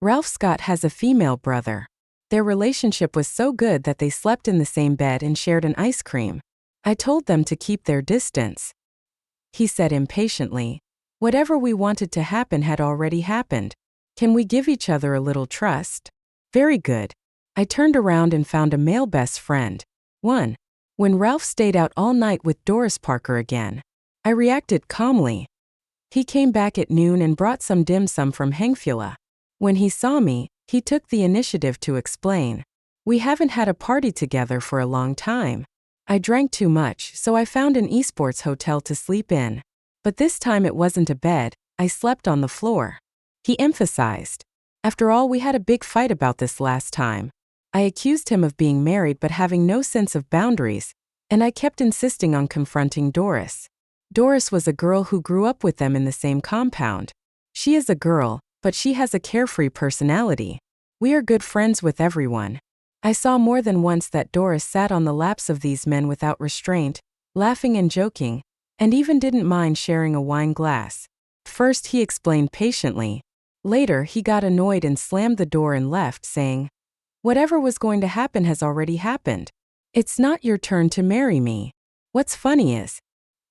Ralph Scott has a female brother. Their relationship was so good that they slept in the same bed and shared an ice cream. I told them to keep their distance. He said impatiently, "Whatever we wanted to happen had already happened. Can we give each other a little trust?" Very good. I turned around and found a male best friend. 1. When Ralph stayed out all night with Doris Parker again, I reacted calmly. He came back at noon and brought some dim sum from Hengfula. When he saw me, he took the initiative to explain. "We haven't had a party together for a long time. I drank too much, so I found an esports hotel to sleep in. But this time it wasn't a bed, I slept on the floor." He emphasized. "After all, we had a big fight about this last time. I accused him of being married but having no sense of boundaries, and I kept insisting on confronting Doris. Doris was a girl who grew up with them in the same compound. She is a girl, but she has a carefree personality. We are good friends with everyone. I saw more than once that Doris sat on the laps of these men without restraint, laughing and joking, and even didn't mind sharing a wine glass. First he explained patiently. Later he got annoyed and slammed the door and left, saying, 'Whatever was going to happen has already happened. It's not your turn to marry me.' What's funny is,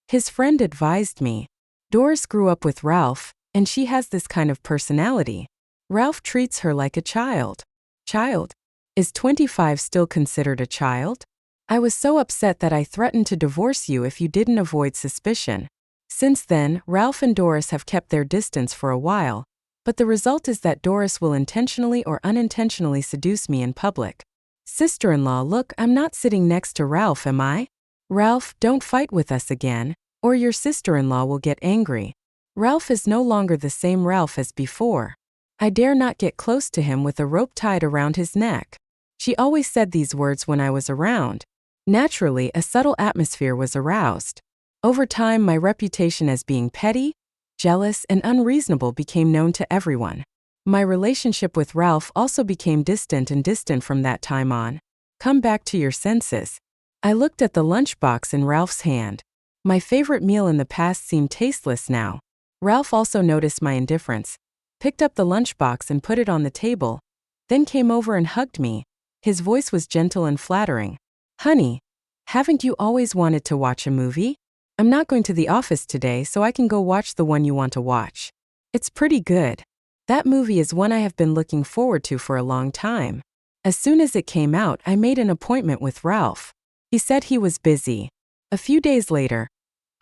his friend advised me, Doris grew up with Ralph, and she has this kind of personality. Ralph treats her like a child." Child? Is 25 still considered a child? I was so upset that I threatened to divorce you if you didn't avoid suspicion. Since then, Ralph and Doris have kept their distance for a while, but the result is that Doris will intentionally or unintentionally seduce me in public. Sister-in-law, look, I'm not sitting next to Ralph, am I? Ralph, don't fight with us again, or your sister-in-law will get angry. Ralph is no longer the same Ralph as before. I dare not get close to him with a rope tied around his neck. She always said these words when I was around. Naturally, a subtle atmosphere was aroused. Over time, my reputation as being petty, jealous, and unreasonable became known to everyone. My relationship with Ralph also became distant from that time on. Come back to your senses. I looked at the lunchbox in Ralph's hand. My favorite meal in the past seemed tasteless now. Ralph also noticed my indifference, picked up the lunchbox and put it on the table, then came over and hugged me. His voice was gentle and flattering. "Honey, haven't you always wanted to watch a movie? I'm not going to the office today, so I can go watch the one you want to watch. It's pretty good. That movie is one I have been looking forward to for a long time." As soon as it came out, I made an appointment with Ralph. He said he was busy. A few days later,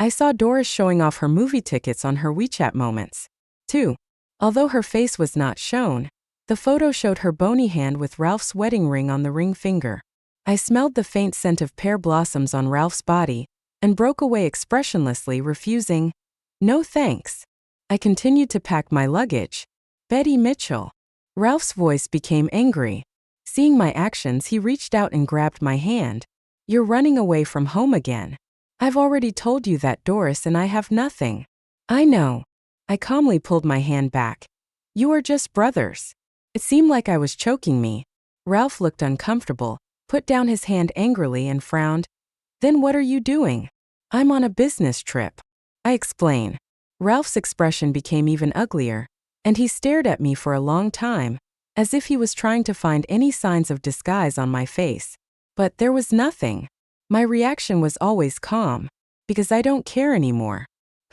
I saw Doris showing off her movie tickets on her WeChat moments. 2. Although her face was not shown, the photo showed her bony hand with Ralph's wedding ring on the ring finger. I smelled the faint scent of pear blossoms on Ralph's body and broke away expressionlessly, refusing, "No thanks." I continued to pack my luggage. "Betty Mitchell." Ralph's voice became angry. Seeing my actions, he reached out and grabbed my hand. "You're running away from home again. I've already told you that Doris and I have nothing." "I know." I calmly pulled my hand back. "You are just brothers." It seemed like I was choking me. Ralph looked uncomfortable, put down his hand angrily and frowned. "Then what are you doing?" "I'm on a business trip." I explained. Ralph's expression became even uglier, and he stared at me for a long time, as if he was trying to find any signs of disguise on my face. But there was nothing. My reaction was always calm, because I don't care anymore.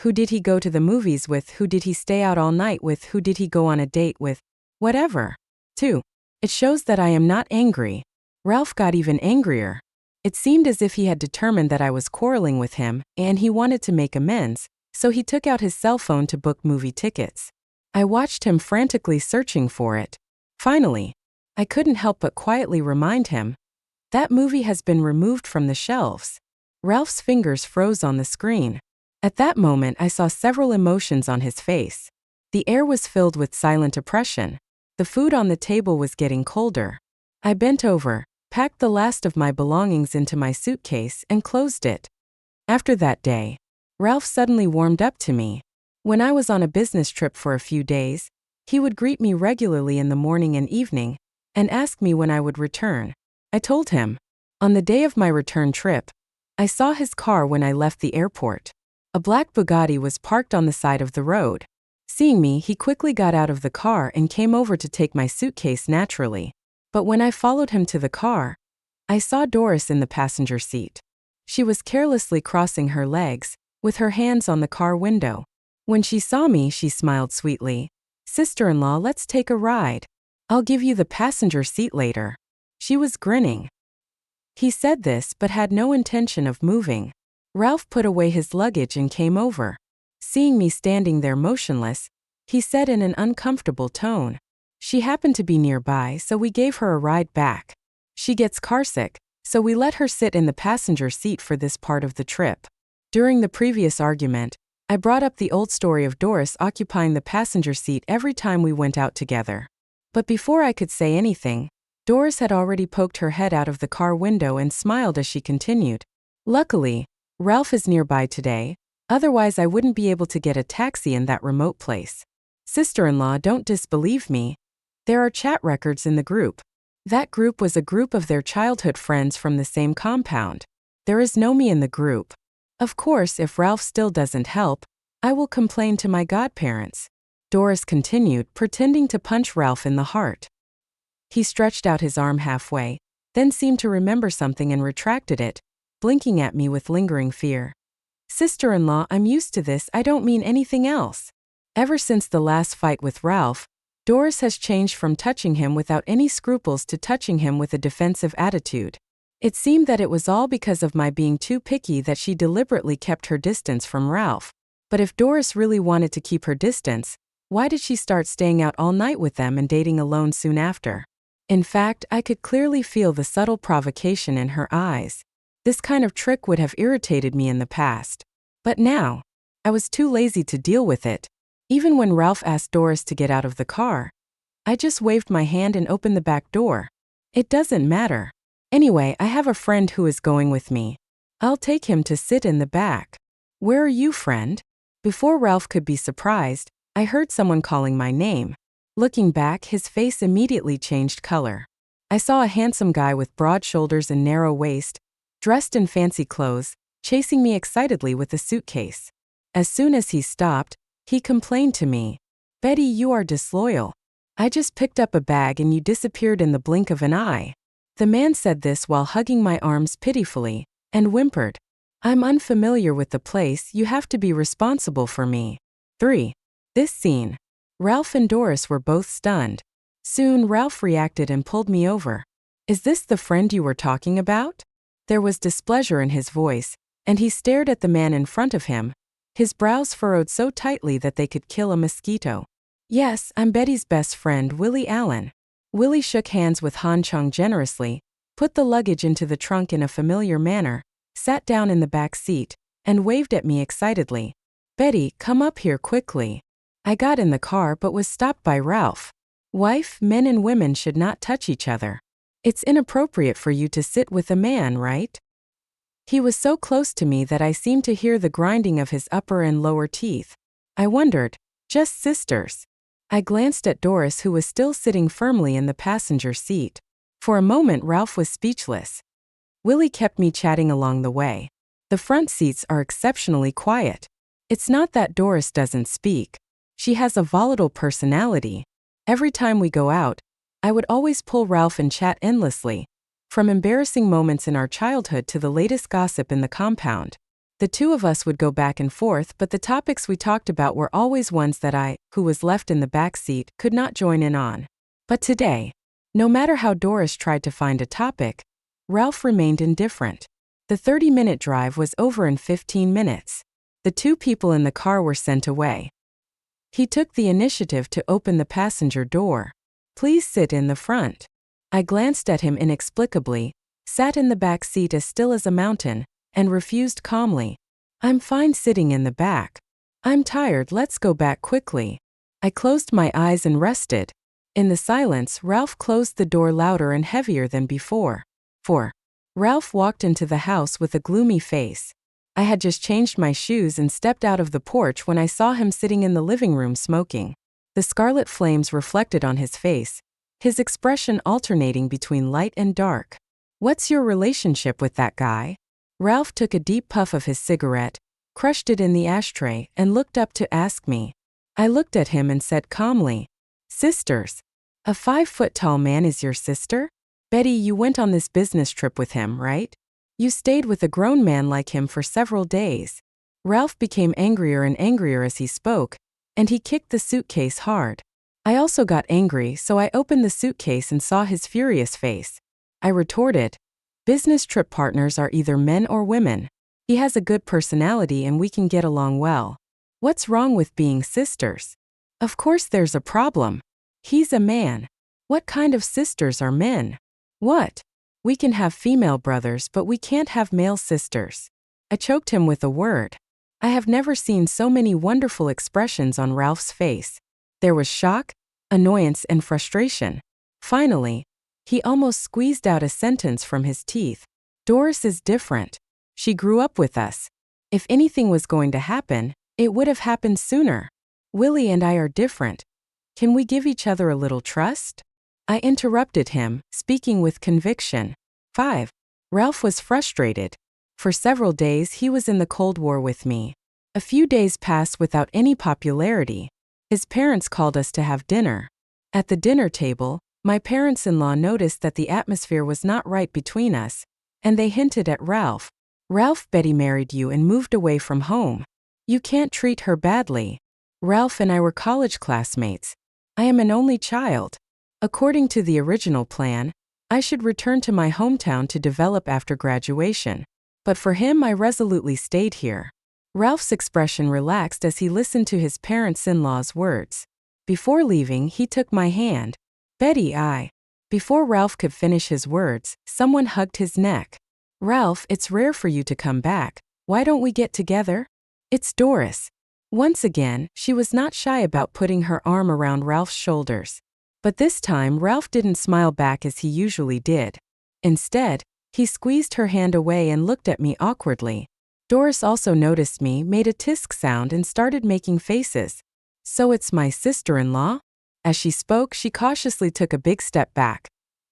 Who did he go to the movies with? Who did he stay out all night with? Who did he go on a date with? Whatever. 2. It shows that I am not angry. Ralph got even angrier. It seemed as if he had determined that I was quarreling with him, and he wanted to make amends, so he took out his cell phone to book movie tickets. I watched him frantically searching for it. Finally, I couldn't help but quietly remind him, "That movie has been removed from the shelves." Ralph's fingers froze on the screen. At that moment, I saw several emotions on his face. The air was filled with silent oppression. The food on the table was getting colder. I bent over, packed the last of my belongings into my suitcase, and closed it. After that day, Ralph suddenly warmed up to me. When I was on a business trip for a few days, he would greet me regularly in the morning and evening, and ask me when I would return. I told him. On the day of my return trip, I saw his car when I left the airport. A black Bugatti was parked on the side of the road. Seeing me, he quickly got out of the car and came over to take my suitcase naturally. But when I followed him to the car, I saw Doris in the passenger seat. She was carelessly crossing her legs, with her hands on the car window. When she saw me, she smiled sweetly. "Sister-in-law, let's take a ride. I'll give you the passenger seat later." She was grinning. He said this but had no intention of moving. Ralph put away his luggage and came over. Seeing me standing there motionless, he said in an uncomfortable tone. She happened to be nearby, so we gave her a ride back. She gets carsick, so we let her sit in the passenger seat for this part of the trip. During the previous argument, I brought up the old story of Doris occupying the passenger seat every time we went out together. But before I could say anything, Doris had already poked her head out of the car window and smiled as she continued. "Luckily, Ralph is nearby today, otherwise I wouldn't be able to get a taxi in that remote place. Sister-in-law, don't disbelieve me. There are chat records in the group. That group was a group of their childhood friends from the same compound. There is no me in the group. Of course, if Ralph still doesn't help, I will complain to my godparents." Doris continued, pretending to punch Ralph in the heart. He stretched out his arm halfway, then seemed to remember something and retracted it, blinking at me with lingering fear. "Sister-in-law, I'm used to this, I don't mean anything else." Ever since the last fight with Ralph, Doris has changed from touching him without any scruples to touching him with a defensive attitude. It seemed that it was all because of my being too picky that she deliberately kept her distance from Ralph. But if Doris really wanted to keep her distance, why did she start staying out all night with them and dating alone soon after? In fact, I could clearly feel the subtle provocation in her eyes. This kind of trick would have irritated me in the past. But now, I was too lazy to deal with it. Even when Ralph asked Doris to get out of the car, I just waved my hand and opened the back door. It doesn't matter. Anyway, I have a friend who is going with me. I'll take him to sit in the back. "Where are you, friend?" Before Ralph could be surprised, I heard someone calling my name. Looking back, his face immediately changed color. I saw a handsome guy with broad shoulders and narrow waist, dressed in fancy clothes, chasing me excitedly with a suitcase. As soon as he stopped, he complained to me. "Betty, you are disloyal. I just picked up a bag and you disappeared in the blink of an eye." The man said this while hugging my arms pitifully, and whimpered. "I'm unfamiliar with the place, you have to be responsible for me." 3. This scene. Ralph and Doris were both stunned. Soon Ralph reacted and pulled me over. "Is this the friend you were talking about?" There was displeasure in his voice, and he stared at the man in front of him, his brows furrowed so tightly that they could kill a mosquito. "Yes, I'm Betty's best friend, Willie Allen." Willie shook hands with Han Chung generously, put the luggage into the trunk in a familiar manner, sat down in the back seat, and waved at me excitedly. "Betty, come up here quickly." I got in the car but was stopped by Ralph. "Wife, men and women should not touch each other. It's inappropriate for you to sit with a man, right?" He was so close to me that I seemed to hear the grinding of his upper and lower teeth. I wondered, just sisters. I glanced at Doris, who was still sitting firmly in the passenger seat. For a moment Ralph was speechless. Willie kept me chatting along the way. The front seats are exceptionally quiet. It's not that Doris doesn't speak. She has a volatile personality. Every time we go out, I would always pull Ralph and chat endlessly, from embarrassing moments in our childhood to the latest gossip in the compound. The two of us would go back and forth, but the topics we talked about were always ones that I, who was left in the back seat, could not join in on. But today, no matter how Doris tried to find a topic, Ralph remained indifferent. The 30-minute drive was over in 15 minutes. The two people in the car were sent away. He took the initiative to open the passenger door. "Please sit in the front." I glanced at him inexplicably, sat in the back seat as still as a mountain, and refused calmly. "I'm fine sitting in the back. I'm tired, let's go back quickly." I closed my eyes and rested. In the silence, Ralph closed the door louder and heavier than before. 4. Ralph walked into the house with a gloomy face. I had just changed my shoes and stepped out of the porch when I saw him sitting in the living room smoking. The scarlet flames reflected on his face, his expression alternating between light and dark. "What's your relationship with that guy?" Ralph took a deep puff of his cigarette, crushed it in the ashtray, and looked up to ask me. I looked at him and said calmly, "Sisters. A 5-foot-tall man is your sister? Betty, you went on this business trip with him, right? You stayed with a grown man like him for several days." Ralph became angrier and angrier as he spoke, and he kicked the suitcase hard. I also got angry, so I opened the suitcase and saw his furious face. I retorted, "Business trip partners are either men or women. He has a good personality and we can get along well. What's wrong with being sisters? Of course there's a problem. He's a man. What kind of sisters are men? What? We can have female brothers, but we can't have male sisters." I choked him with a word. I have never seen so many wonderful expressions on Ralph's face. There was shock, annoyance, and frustration. Finally, he almost squeezed out a sentence from his teeth. "Doris is different. She grew up with us. If anything was going to happen, it would have happened sooner. Willie and I are different. Can we give each other a little trust?" I interrupted him, speaking with conviction. 5. Ralph was frustrated. For several days he was in the Cold War with me. A few days passed without any popularity. His parents called us to have dinner. At the dinner table, my parents-in-law noticed that the atmosphere was not right between us, and they hinted at Ralph. "Ralph, Betty married you and moved away from home. You can't treat her badly. Ralph and I were college classmates. I am an only child. According to the original plan, I should return to my hometown to develop after graduation. But for him, I resolutely stayed here." Ralph's expression relaxed as he listened to his parents-in-law's words. Before leaving, he took my hand. "Betty, I..." Before Ralph could finish his words, someone hugged his neck. "Ralph, it's rare for you to come back. Why don't we get together?" "It's Doris." Once again, she was not shy about putting her arm around Ralph's shoulders. But this time, Ralph didn't smile back as he usually did. Instead, he squeezed her hand away and looked at me awkwardly. Doris also noticed me, made a tisk sound, and started making faces. "So it's my sister-in-law?" As she spoke, she cautiously took a big step back,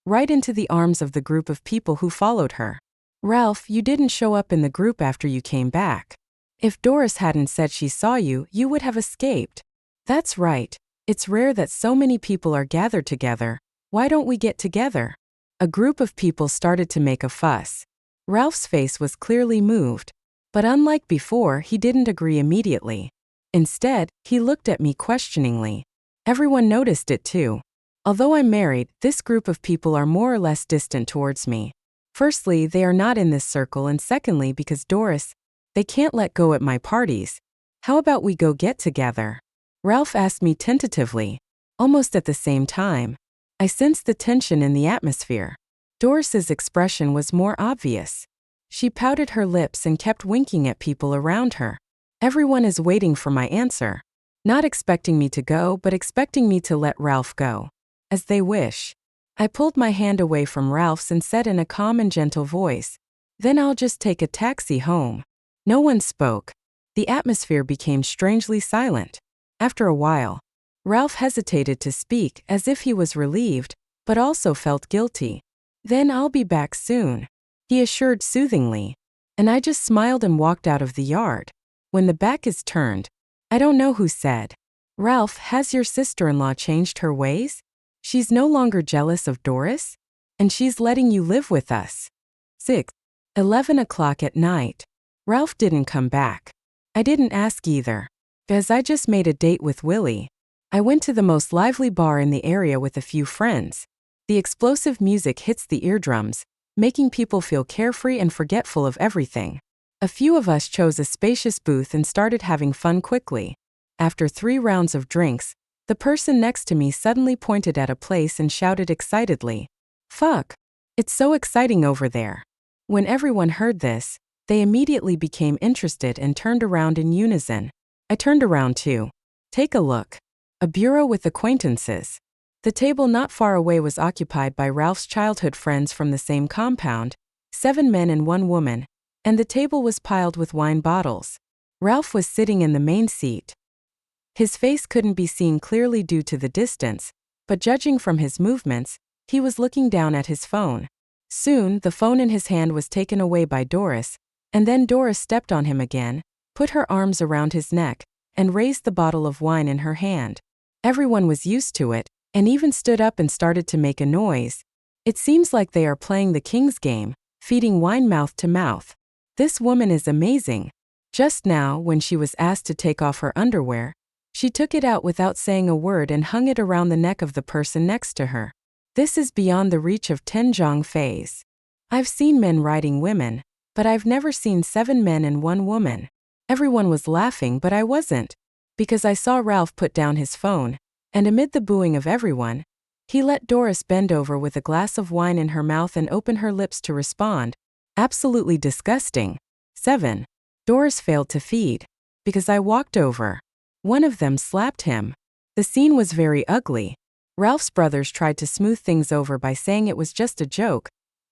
right into the arms of the group of people who followed her. "Ralph, you didn't show up in the group after you came back. If Doris hadn't said she saw you, you would have escaped." "That's right. It's rare that so many people are gathered together. Why don't we get together?" A group of people started to make a fuss. Ralph's face was clearly moved. But unlike before, he didn't agree immediately. Instead, he looked at me questioningly. Everyone noticed it too. Although I'm married, this group of people are more or less distant towards me. Firstly, they are not in this circle, and secondly, because Doris, they can't let go at my parties. "How about we go get together?" Ralph asked me tentatively. Almost at the same time, I sensed the tension in the atmosphere. Doris's expression was more obvious. She pouted her lips and kept winking at people around her. Everyone is waiting for my answer. Not expecting me to go, but expecting me to let Ralph go. As they wish. I pulled my hand away from Ralph's and said in a calm and gentle voice, "Then I'll just take a taxi home." No one spoke. The atmosphere became strangely silent. After a while, Ralph hesitated to speak, as if he was relieved, but also felt guilty. "Then I'll be back soon," he assured soothingly. And I just smiled and walked out of the yard. When the back is turned, I don't know who said, "Ralph, has your sister-in-law changed her ways? She's no longer jealous of Doris? And she's letting you live with us." 6. 11 o'clock at night. Ralph didn't come back. I didn't ask either. As I just made a date with Willie, I went to the most lively bar in the area with a few friends. The explosive music hits the eardrums, making people feel carefree and forgetful of everything. A few of us chose a spacious booth and started having fun quickly. After 3 rounds of drinks, the person next to me suddenly pointed at a place and shouted excitedly, "Fuck! It's so exciting over there." When everyone heard this, they immediately became interested and turned around in unison. I turned around too. "Take a look. A bureau with acquaintances." The table not far away was occupied by Ralph's childhood friends from the same compound, 7 men and 1 woman, and the table was piled with wine bottles. Ralph was sitting in the main seat. His face couldn't be seen clearly due to the distance, but judging from his movements, he was looking down at his phone. Soon, the phone in his hand was taken away by Doris, and then Doris stepped on him again, put her arms around his neck, and raised the bottle of wine in her hand. Everyone was used to it, and even stood up and started to make a noise. It seems like they are playing the king's game, feeding wine mouth to mouth. This woman is amazing. Just now, when she was asked to take off her underwear, she took it out without saying a word and hung it around the neck of the person next to her. This is beyond the reach of Tenjong phase. I've seen men riding women, but I've never seen 7 men and 1 woman. Everyone was laughing, but I wasn't, because I saw Ralph put down his phone, and amid the booing of everyone, he let Doris bend over with a glass of wine in her mouth and open her lips to respond. Absolutely disgusting. 7. Doris failed to feed, because I walked over. One of them slapped him. The scene was very ugly. Ralph's brothers tried to smooth things over by saying it was just a joke,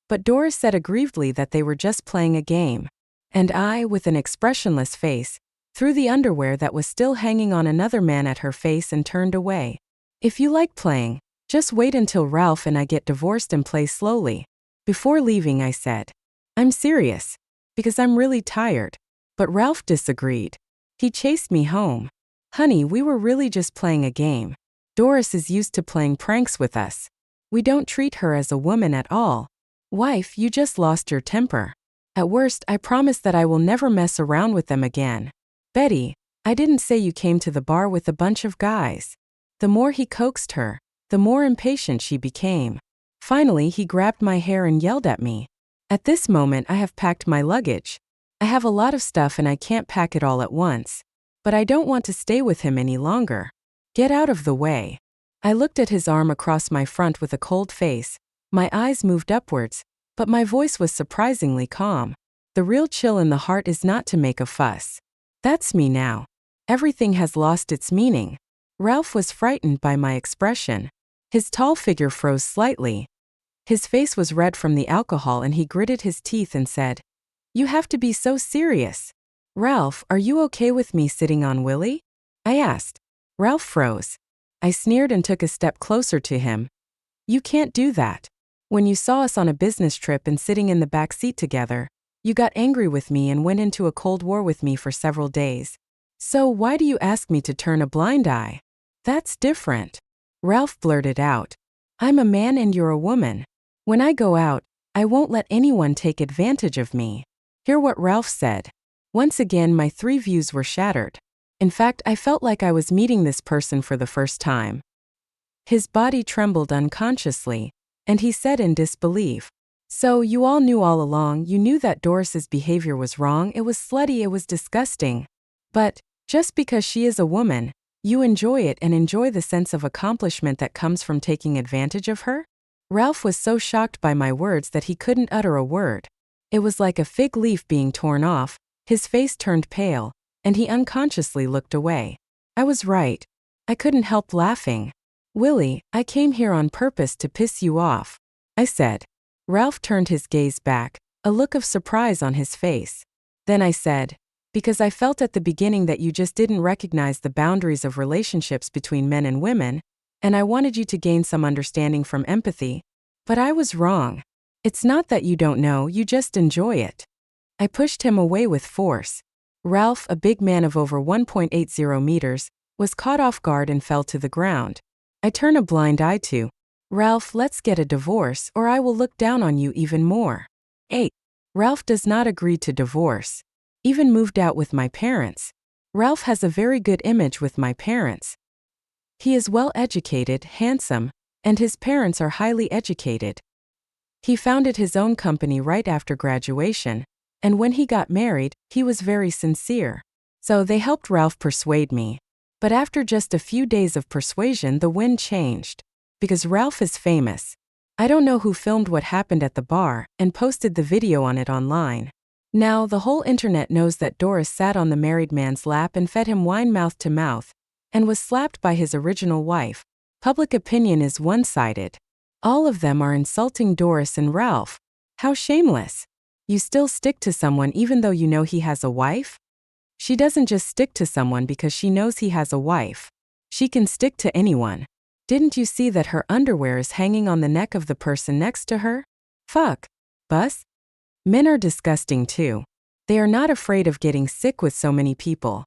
but Doris said aggrievedly that they were just playing a game. And I, with an expressionless face, threw the underwear that was still hanging on another man at her face and turned away. If you like playing, just wait until Ralph and I get divorced and play slowly. Before leaving, I said, I'm serious, because I'm really tired. But Ralph disagreed. He chased me home. Honey, we were really just playing a game. Doris is used to playing pranks with us. We don't treat her as a woman at all. Wife, you just lost your temper. At worst, I promise that I will never mess around with them again. Betty, I didn't say you came to the bar with a bunch of guys. The more he coaxed her, the more impatient she became. Finally, he grabbed my hair and yelled at me. At this moment, I have packed my luggage. I have a lot of stuff and I can't pack it all at once. But I don't want to stay with him any longer. Get out of the way. I looked at his arm across my front with a cold face. My eyes moved upwards, but my voice was surprisingly calm. The real chill in the heart is not to make a fuss. That's me now. Everything has lost its meaning. Ralph was frightened by my expression. His tall figure froze slightly. His face was red from the alcohol and he gritted his teeth and said, You have to be so serious. Ralph, are you okay with me sitting on Willie? I asked. Ralph froze. I sneered and took a step closer to him. You can't do that. When you saw us on a business trip and sitting in the back seat together, you got angry with me and went into a cold war with me for several days. So why do you ask me to turn a blind eye? That's different. Ralph blurted out. I'm a man and you're a woman. When I go out, I won't let anyone take advantage of me. Hear what Ralph said. Once again, my 3 views were shattered. In fact, I felt like I was meeting this person for the first time. His body trembled unconsciously, and he said in disbelief, So you all knew all along, you knew that Doris's behavior was wrong, it was slutty, it was disgusting. But, just because she is a woman, you enjoy it and enjoy the sense of accomplishment that comes from taking advantage of her? Ralph was so shocked by my words that he couldn't utter a word. It was like a fig leaf being torn off, his face turned pale, and he unconsciously looked away. I was right. I couldn't help laughing. Willie, I came here on purpose to piss you off, I said. Ralph turned his gaze back, a look of surprise on his face. Then I said, Because I felt at the beginning that you just didn't recognize the boundaries of relationships between men and women, and I wanted you to gain some understanding from empathy. But I was wrong. It's not that you don't know, you just enjoy it. I pushed him away with force. Ralph, a big man of over 1.80 meters, was caught off guard and fell to the ground. I turn a blind eye to, Ralph, let's get a divorce or I will look down on you even more. 8. Ralph does not agree to divorce. Even moved out with my parents. Ralph has a very good image with my parents. He is well educated, handsome, and his parents are highly educated. He founded his own company right after graduation, and when he got married, he was very sincere. So they helped Ralph persuade me. But after just a few days of persuasion, the wind changed. Because Ralph is famous. I don't know who filmed what happened at the bar and posted the video on it online. Now the whole internet knows that Doris sat on the married man's lap and fed him wine mouth to mouth, and was slapped by his original wife. Public opinion is one-sided. All of them are insulting Doris and Ralph. How shameless. You still stick to someone even though you know he has a wife? She doesn't just stick to someone because she knows he has a wife. She can stick to anyone. Didn't you see that her underwear is hanging on the neck of the person next to her? Fuck. Bus? Men are disgusting too. They are not afraid of getting sick with so many people.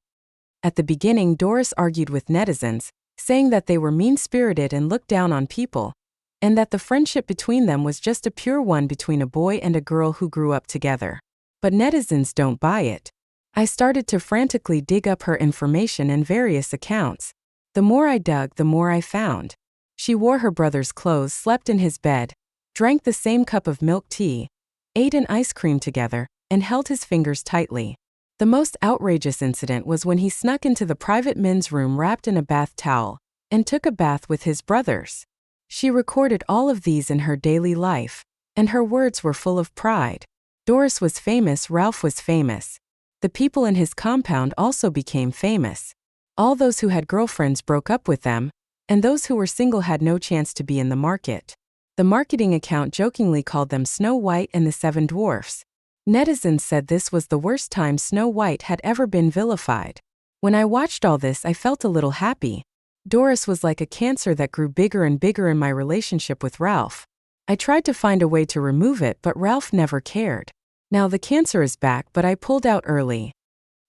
At the beginning, Doris argued with netizens, saying that they were mean-spirited and looked down on people, and that the friendship between them was just a pure one between a boy and a girl who grew up together. But netizens don't buy it. I started to frantically dig up her information and various accounts. The more I dug, the more I found. She wore her brother's clothes, slept in his bed, drank the same cup of milk tea, ate an ice cream together, and held his fingers tightly. The most outrageous incident was when he snuck into the private men's room wrapped in a bath towel and took a bath with his brothers. She recorded all of these in her daily life, and her words were full of pride. Doris was famous, Ralph was famous. The people in his compound also became famous. All those who had girlfriends broke up with them, and those who were single had no chance to be in the market. The marketing account jokingly called them Snow White and the Seven Dwarfs. Netizens said this was the worst time Snow White had ever been vilified. When I watched all this, I felt a little happy. Doris was like a cancer that grew bigger and bigger in my relationship with Ralph. I tried to find a way to remove it, but Ralph never cared. Now the cancer is back, but I pulled out early.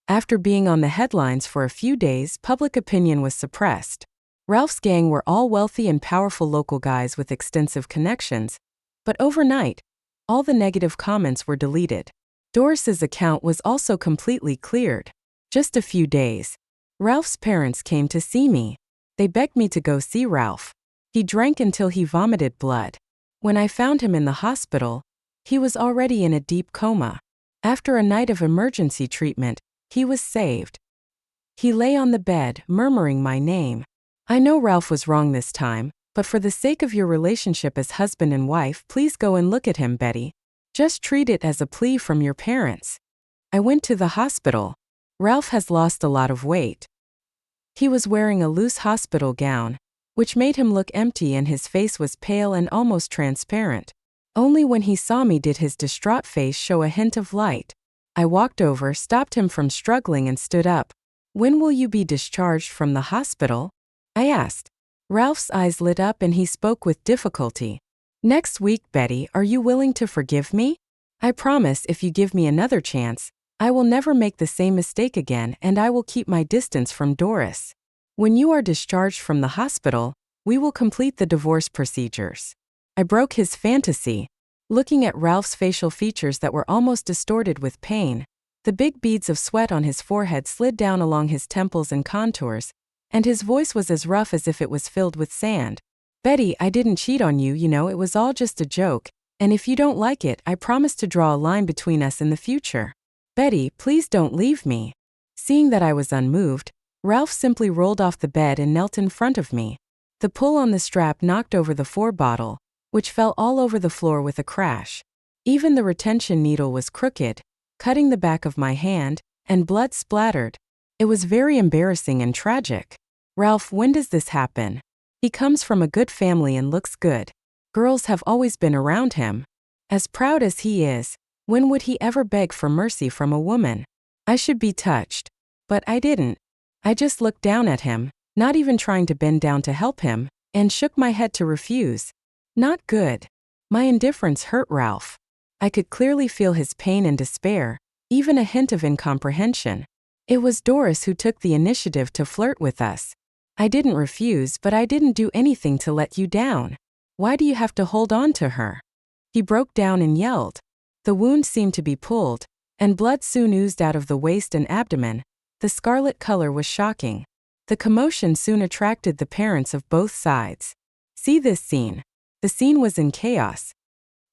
After being on the headlines for a few days, public opinion was suppressed. Ralph's gang were all wealthy and powerful local guys with extensive connections, but overnight, all the negative comments were deleted. Doris's account was also completely cleared. Just a few days. Ralph's parents came to see me. They begged me to go see Ralph. He drank until he vomited blood. When I found him in the hospital, he was already in a deep coma. After a night of emergency treatment, he was saved. He lay on the bed, murmuring my name. I know Ralph was wrong this time, but for the sake of your relationship as husband and wife, please go and look at him, Betty. Just treat it as a plea from your parents. I went to the hospital. Ralph has lost a lot of weight. He was wearing a loose hospital gown, which made him look empty, and his face was pale and almost transparent. Only when he saw me did his distraught face show a hint of light. I walked over, stopped him from struggling, and stood up. When will you be discharged from the hospital? I asked. Ralph's eyes lit up and he spoke with difficulty. Next week, Betty. Are you willing to forgive me? I promise if you give me another chance, I will never make the same mistake again, and I will keep my distance from Doris. When you are discharged from the hospital, we will complete the divorce procedures. I broke his fantasy. Looking at Ralph's facial features that were almost distorted with pain, the big beads of sweat on his forehead slid down along his temples and contours, and his voice was as rough as if it was filled with sand. Betty, I didn't cheat on you, it was all just a joke, and if you don't like it, I promise to draw a line between us in the future. Betty, please don't leave me. Seeing that I was unmoved, Ralph simply rolled off the bed and knelt in front of me. The pull on the strap knocked over the 4 bottle, which fell all over the floor with a crash. Even the retention needle was crooked, cutting the back of my hand, and blood splattered. It was very embarrassing and tragic. Ralph, when does this happen? He comes from a good family and looks good. Girls have always been around him. As proud as he is, when would he ever beg for mercy from a woman? I should be touched. But I didn't. I just looked down at him, not even trying to bend down to help him, and shook my head to refuse. Not good. My indifference hurt Ralph. I could clearly feel his pain and despair, even a hint of incomprehension. It was Doris who took the initiative to flirt with us. I didn't refuse, but I didn't do anything to let you down. Why do you have to hold on to her? He broke down and yelled. The wound seemed to be pulled, and blood soon oozed out of the waist and abdomen. The scarlet color was shocking. The commotion soon attracted the parents of both sides. See this scene. The scene was in chaos.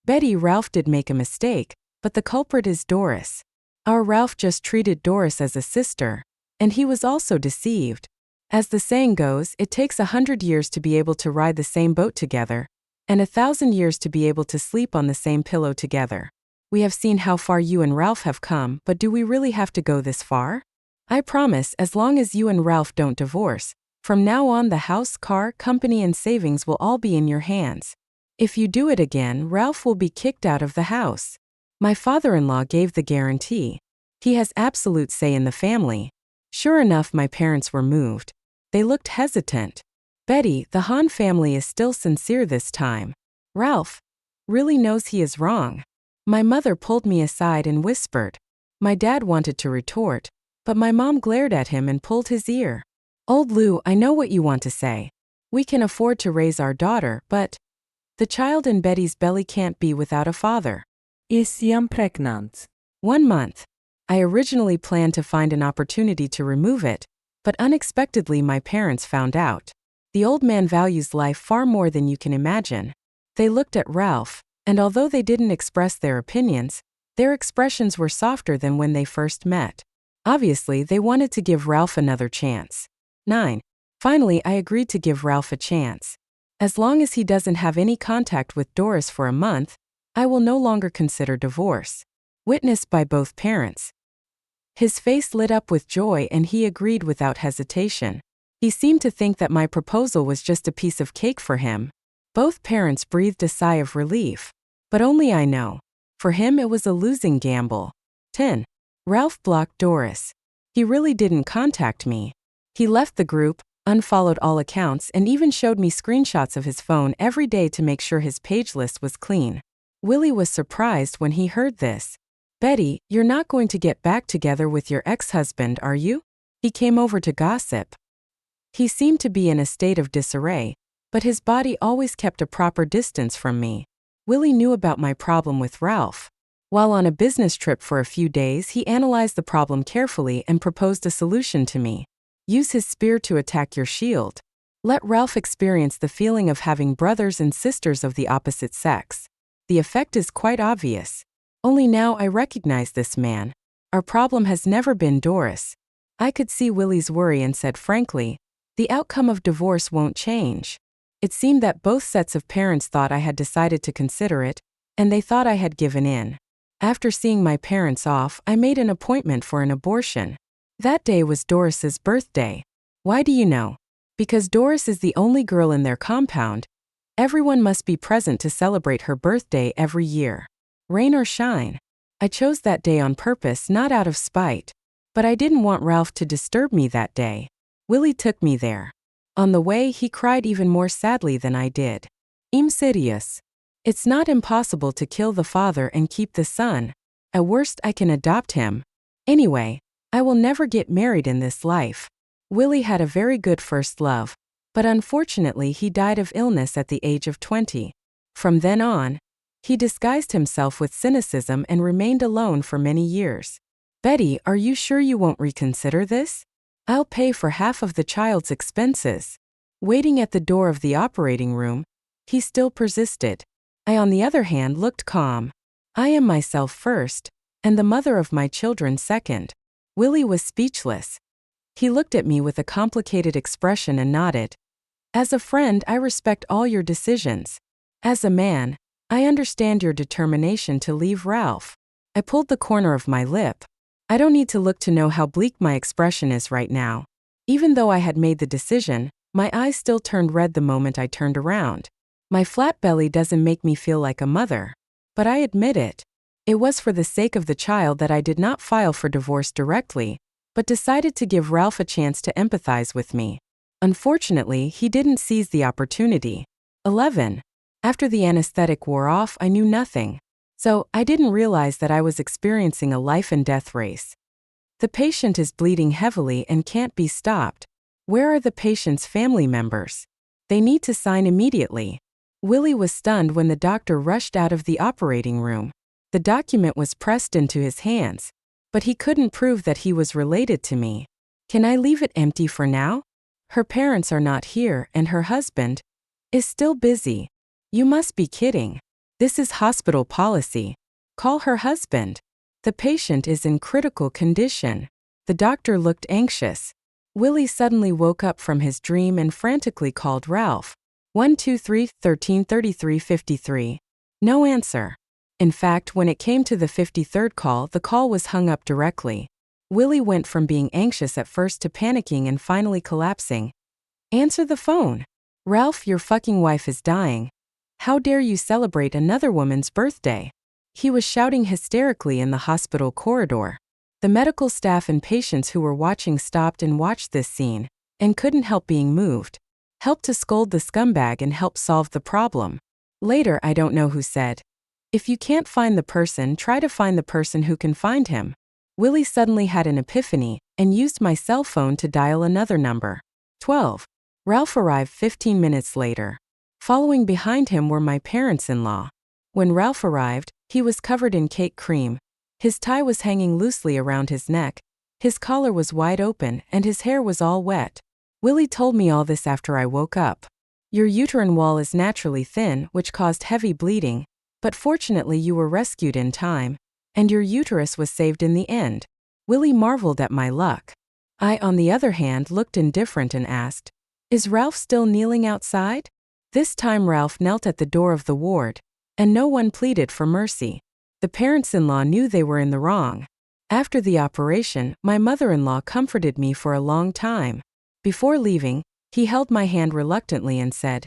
Betty, Ralph did make a mistake, but the culprit is Doris. Our Ralph just treated Doris as a sister, and he was also deceived. As the saying goes, it takes 100 years to be able to ride the same boat together, and 1,000 years to be able to sleep on the same pillow together. We have seen how far you and Ralph have come, but do we really have to go this far? I promise, as long as you and Ralph don't divorce, from now on the house, car, company, and savings will all be in your hands. If you do it again, Ralph will be kicked out of the house. My father-in-law gave the guarantee. He has absolute say in the family. Sure enough, my parents were moved. They looked hesitant. Betty, the Hahn family is still sincere this time. Ralph really knows he is wrong. My mother pulled me aside and whispered. My dad wanted to retort, But my mom glared at him and pulled his ear. Old Lou, I know what you want to say. We can afford to raise our daughter, but the child in Betty's belly can't be without a father. Is ją pregnant? 1 month. I originally planned to find an opportunity to remove it, but unexpectedly my parents found out. The old man values life far more than you can imagine. They looked at Ralph, and although they didn't express their opinions, their expressions were softer than when they first met. Obviously, they wanted to give Ralph another chance. 9. Finally, I agreed to give Ralph a chance. As long as he doesn't have any contact with Doris for a month, I will no longer consider divorce. Witnessed by both parents. His face lit up with joy and he agreed without hesitation. He seemed to think that my proposal was just a piece of cake for him. Both parents breathed a sigh of relief. But only I know. For him it was a losing gamble. 10. Ralph blocked Doris. He really didn't contact me. He left the group, unfollowed all accounts, and even showed me screenshots of his phone every day to make sure his page list was clean. Willie was surprised when he heard this. Betty, you're not going to get back together with your ex-husband, are you? He came over to gossip. He seemed to be in a state of disarray, but his body always kept a proper distance from me. Willie knew about my problem with Ralph. While on a business trip for a few days, he analyzed the problem carefully and proposed a solution to me. Use his spear to attack your shield. Let Ralph experience the feeling of having brothers and sisters of the opposite sex. The effect is quite obvious. Only now I recognize this man. Our problem has never been Doris. I could see Willie's worry and said frankly, the outcome of divorce won't change. It seemed that both sets of parents thought I had decided to consider it, and they thought I had given in. After seeing my parents off, I made an appointment for an abortion. That day was Doris's birthday. Why do you know? Because Doris is the only girl in their compound. Everyone must be present to celebrate her birthday every year. Rain or shine. I chose that day on purpose, not out of spite. But I didn't want Ralph to disturb me that day. Willie took me there. On the way, he cried even more sadly than I did. I'm serious. It's not impossible to kill the father and keep the son. At worst, I can adopt him. Anyway, I will never get married in this life. Willie had a very good first love, but unfortunately he died of illness at the age of 20. From then on, he disguised himself with cynicism and remained alone for many years. Betty, are you sure you won't reconsider this? I'll pay for half of the child's expenses. Waiting at the door of the operating room, he still persisted. I, on the other hand, looked calm. I am myself first, and the mother of my children second. Willie was speechless. He looked at me with a complicated expression and nodded. As a friend, I respect all your decisions. As a man, I understand your determination to leave Ralph. I pulled the corner of my lip. I don't need to look to know how bleak my expression is right now. Even though I had made the decision, my eyes still turned red the moment I turned around. My flat belly doesn't make me feel like a mother. But I admit it. It was for the sake of the child that I did not file for divorce directly, but decided to give Ralph a chance to empathize with me. Unfortunately, he didn't seize the opportunity. 11. After the anesthetic wore off, I knew nothing. So, I didn't realize that I was experiencing a life and death race. The patient is bleeding heavily and can't be stopped. Where are the patient's family members? They need to sign immediately. Willie was stunned when the doctor rushed out of the operating room. The document was pressed into his hands, but he couldn't prove that he was related to me. Can I leave it empty for now? Her parents are not here and her husband is still busy. You must be kidding. This is hospital policy. Call her husband. The patient is in critical condition. The doctor looked anxious. Willie suddenly woke up from his dream and frantically called Ralph. 123 1333 53. No answer. In fact, when it came to the 53rd call, the call was hung up directly. Willie went from being anxious at first to panicking and finally collapsing. Answer the phone. Ralph, your fucking wife is dying. How dare you celebrate another woman's birthday? He was shouting hysterically in the hospital corridor. The medical staff and patients who were watching stopped and watched this scene, and couldn't help being moved. Helped to scold the scumbag and help solve the problem. Later, I don't know who said, if you can't find the person, try to find the person who can find him. Willie suddenly had an epiphany, and used my cell phone to dial another number. 12. Ralph arrived 15 minutes later. Following behind him were my parents-in-law. When Ralph arrived, he was covered in cake cream. His tie was hanging loosely around his neck, his collar was wide open, and his hair was all wet. Willie told me all this after I woke up. Your uterine wall is naturally thin, which caused heavy bleeding, but fortunately you were rescued in time, and your uterus was saved in the end. Willie marveled at my luck. I, on the other hand, looked indifferent and asked, "Is Ralph still kneeling outside?" This time Ralph knelt at the door of the ward, and no one pleaded for mercy. The parents-in-law knew they were in the wrong. After the operation, my mother-in-law comforted me for a long time. Before leaving, he held my hand reluctantly and said,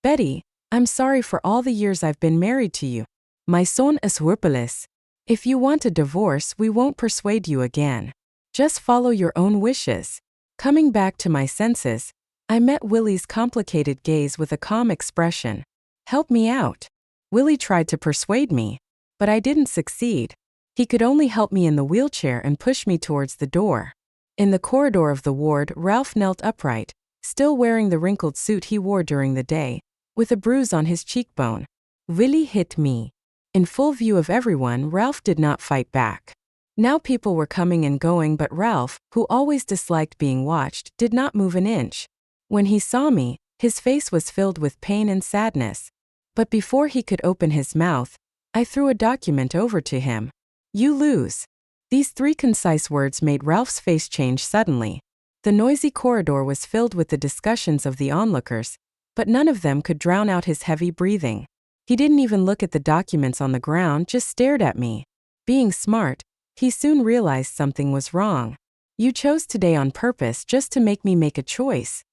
"Betty, I'm sorry for all the years I've been married to you. My son is worthless. If you want a divorce, we won't persuade you again. Just follow your own wishes." Coming back to my senses, I met Willie's complicated gaze with a calm expression. "Help me out." Willie tried to persuade me, but I didn't succeed. He could only help me in the wheelchair and push me towards the door. In the corridor of the ward, Ralph knelt upright, still wearing the wrinkled suit he wore during the day, with a bruise on his cheekbone. "Willie hit me." In full view of everyone, Ralph did not fight back. Now people were coming and going, but Ralph, who always disliked being watched, did not move an inch. When he saw me, his face was filled with pain and sadness. But before he could open his mouth, I threw a document over to him. "You lose." These 3 concise words made Ralph's face change suddenly. The noisy corridor was filled with the discussions of the onlookers, but none of them could drown out his heavy breathing. He didn't even look at the documents on the ground, just stared at me. Being smart, he soon realized something was wrong. "You chose today on purpose just to make me make a choice.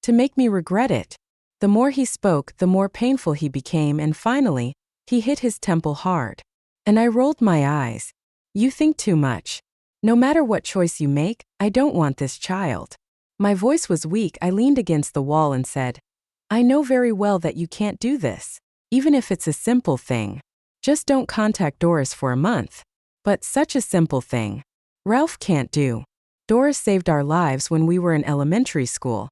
To make me regret it." The more he spoke, the more painful he became, and finally, he hit his temple hard. And I rolled my eyes. "You think too much. No matter what choice you make, I don't want this child." My voice was weak. I leaned against the wall and said, "I know very well that you can't do this. Even if it's a simple thing. Just don't contact Doris for a month." But such a simple thing. Ralph can't do. Doris saved our lives when we were in elementary school.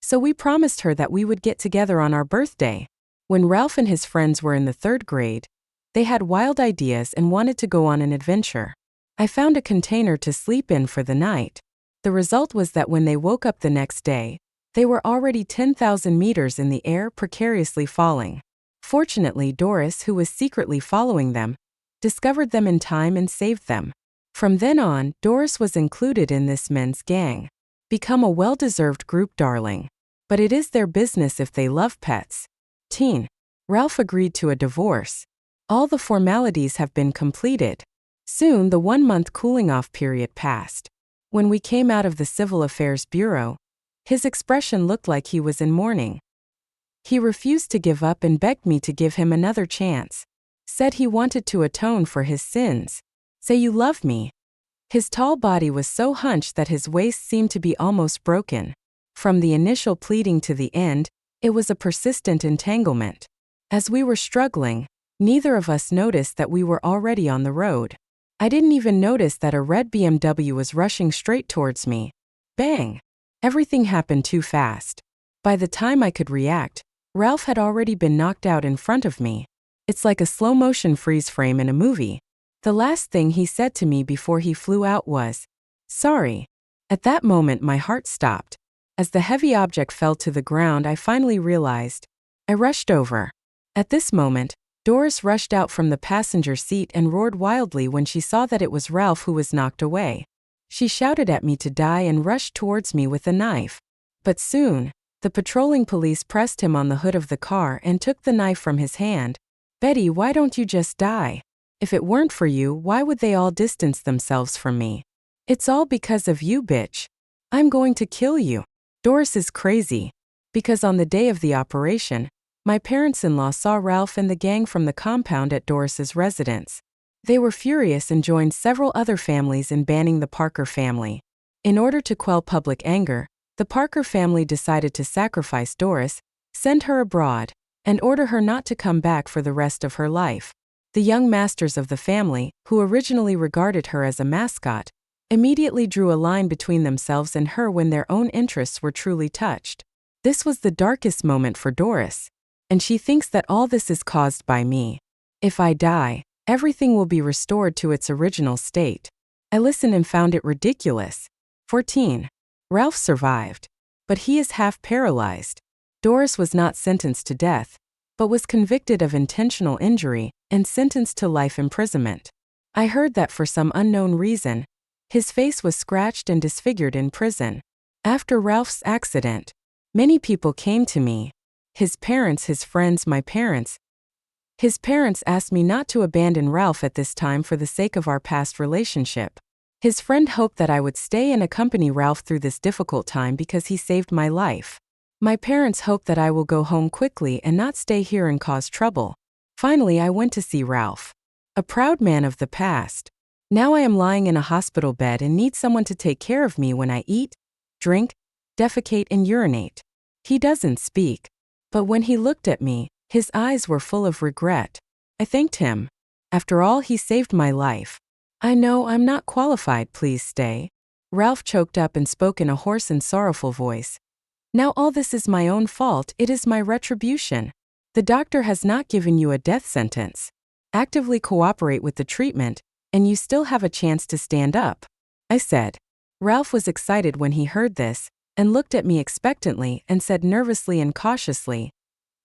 So we promised her that we would get together on our birthday. When Ralph and his friends were in the 3rd grade, they had wild ideas and wanted to go on an adventure. I found a container to sleep in for the night. The result was that when they woke up the next day, they were already 10,000 meters in the air, precariously falling. Fortunately, Doris, who was secretly following them, discovered them in time and saved them. From then on, Doris was included in this men's gang. Become a well-deserved group darling. But it is their business if they love pets. Teen. Ralph agreed to a divorce. All the formalities have been completed. Soon the 1-month cooling-off period passed. When we came out of the Civil Affairs Bureau, his expression looked like he was in mourning. He refused to give up and begged me to give him another chance. Said he wanted to atone for his sins. "Say you love me." His tall body was so hunched that his waist seemed to be almost broken. From the initial pleading to the end, it was a persistent entanglement. As we were struggling, neither of us noticed that we were already on the road. I didn't even notice that a red BMW was rushing straight towards me. Bang! Everything happened too fast. By the time I could react, Ralph had already been knocked out in front of me. It's like a slow-motion freeze frame in a movie. The last thing he said to me before he flew out was, "Sorry." At that moment my heart stopped. As the heavy object fell to the ground, I finally realized. I rushed over. At this moment, Doris rushed out from the passenger seat and roared wildly when she saw that it was Ralph who was knocked away. She shouted at me to die and rushed towards me with a knife. But soon, the patrolling police pressed him on the hood of the car and took the knife from his hand. "Betty, why don't you just die? If it weren't for you, why would they all distance themselves from me? It's all because of you, bitch. I'm going to kill you." Doris is crazy. Because on the day of the operation, my parents-in-law saw Ralph and the gang from the compound at Doris's residence. They were furious and joined several other families in banning the Parker family. In order to quell public anger, the Parker family decided to sacrifice Doris, send her abroad, and order her not to come back for the rest of her life. The young masters of the family, who originally regarded her as a mascot, immediately drew a line between themselves and her when their own interests were truly touched. This was the darkest moment for Doris, and she thinks that all this is caused by me. If I die, everything will be restored to its original state. I listened and found it ridiculous. 14. Ralph survived, but he is half paralyzed. Doris was not sentenced to death, but was convicted of intentional injury and sentenced to life imprisonment. I heard that for some unknown reason, his face was scratched and disfigured in prison. After Ralph's accident, many people came to me. His parents, his friends, my parents. His parents asked me not to abandon Ralph at this time for the sake of our past relationship. His friend hoped that I would stay and accompany Ralph through this difficult time because he saved my life. My parents hoped that I will go home quickly and not stay here and cause trouble. Finally, I went to see Ralph. A proud man of the past. Now I am lying in a hospital bed and need someone to take care of me when I eat, drink, defecate, and urinate. He doesn't speak, but when he looked at me, his eyes were full of regret. I thanked him. After all, he saved my life. I know I'm not qualified, please stay. Ralph choked up and spoke in a hoarse and sorrowful voice. Now all this is my own fault, it is my retribution. The doctor has not given you a death sentence. Actively cooperate with the treatment, and you still have a chance to stand up, I said. Ralph was excited when he heard this, and looked at me expectantly and said nervously and cautiously,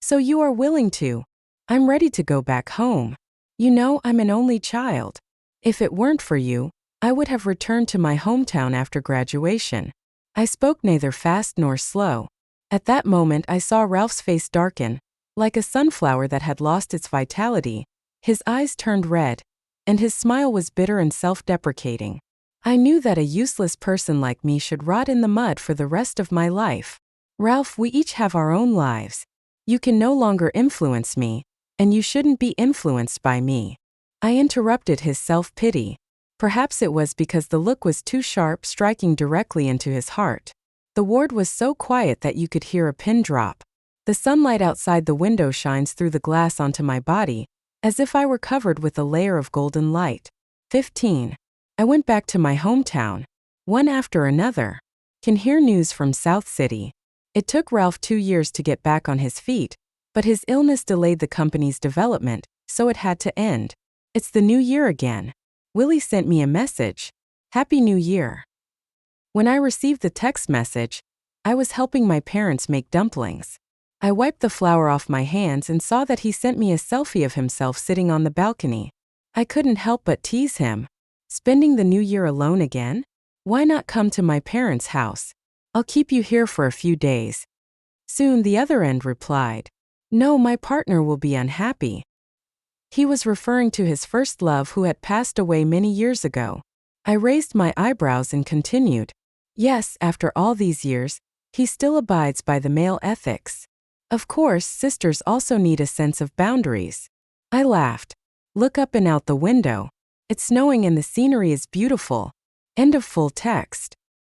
"So you are willing to? I'm ready to go back home. You know, I'm an only child. If it weren't for you, I would have returned to my hometown after graduation." I spoke neither fast nor slow. At that moment I saw Ralph's face darken, like a sunflower that had lost its vitality. His eyes turned red, and his smile was bitter and self-deprecating. I knew that a useless person like me should rot in the mud for the rest of my life. Ralph, we each have our own lives. You can no longer influence me, and you shouldn't be influenced by me. I interrupted his self-pity. Perhaps it was because the look was too sharp, striking directly into his heart. The ward was so quiet that you could hear a pin drop. The sunlight outside the window shines through the glass onto my body, as if I were covered with a layer of golden light. 15. I went back to my hometown, one after another. Can hear news from South City. It took Ralph 2 years to get back on his feet, but his illness delayed the company's development, so it had to end. It's the new year again. Willie sent me a message. Happy New Year. When I received the text message, I was helping my parents make dumplings. I wiped the flour off my hands and saw that he sent me a selfie of himself sitting on the balcony. I couldn't help but tease him. Spending the new year alone again? Why not come to my parents' house? I'll keep you here for a few days. Soon the other end replied, "No, my partner will be unhappy." He was referring to his first love who had passed away many years ago. I raised my eyebrows and continued, "Yes, after all these years, he still abides by the male ethics. Of course, sisters also need a sense of boundaries." I laughed. Look up and out the window. It's snowing and the scenery is beautiful. End of full text.